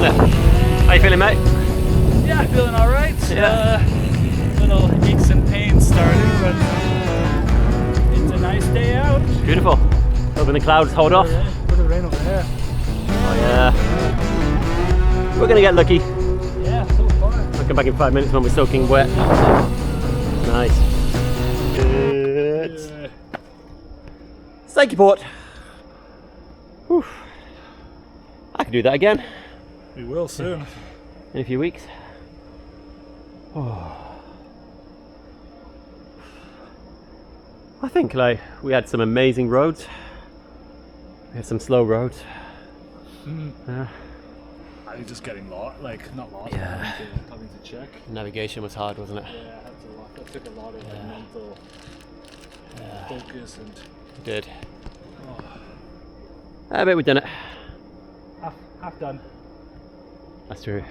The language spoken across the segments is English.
isn't it? How you feeling, mate? Yeah, feeling alright. Yeah. Little aches and pains starting, but it's a nice day out. Beautiful. Hoping the clouds hold off. Look at the rain over there. Oh yeah. We're gonna get lucky. Yeah, so far. I'll come back in 5 minutes when we're soaking wet. Nice. Good. Yeah. Saiki Port. Whew. I can do that again We will soon. in a few weeks. Oh. I think like we had some amazing roads. We had some slow roads. Yeah. I was just getting lost, like not lost, Yeah. having to check. Navigation was hard, wasn't it? Yeah, that took a lot of mental focus and. It did. Oh, I bet we've done it. half done. That's true.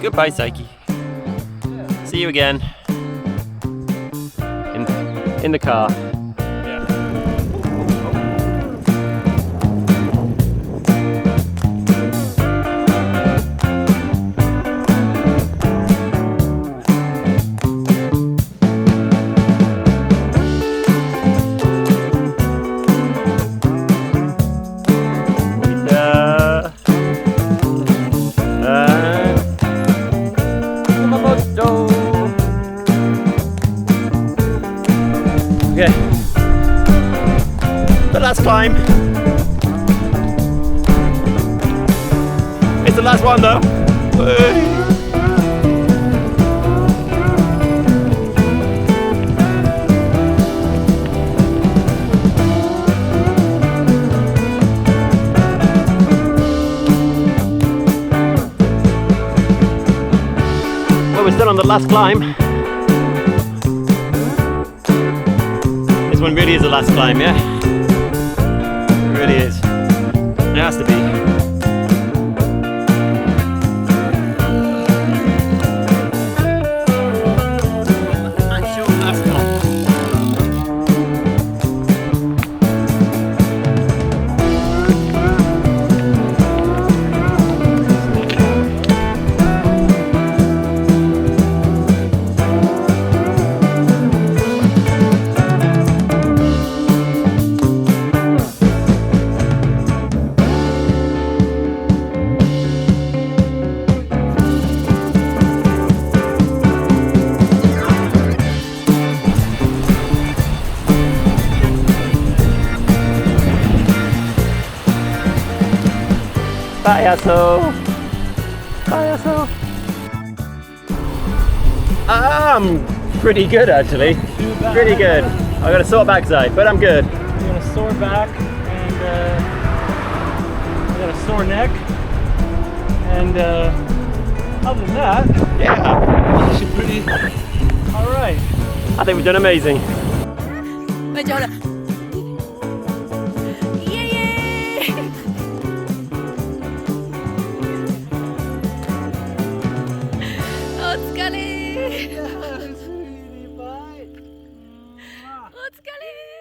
Goodbye, Saiki. See you again. In the car. Yeah. Kumamoto. Okay. The last climb. It's the last one though. Well, we're still on the last climb. This one really is the last climb, yeah? It really is. It has to be. Actual last climb. Payaso! Payaso! I'm pretty good actually. Pretty good. I got a sore backside, but I'm good. I got a sore back and I got a sore neck, and other than that, Yeah. actually pretty all right. I think we've done amazing. Otsukare!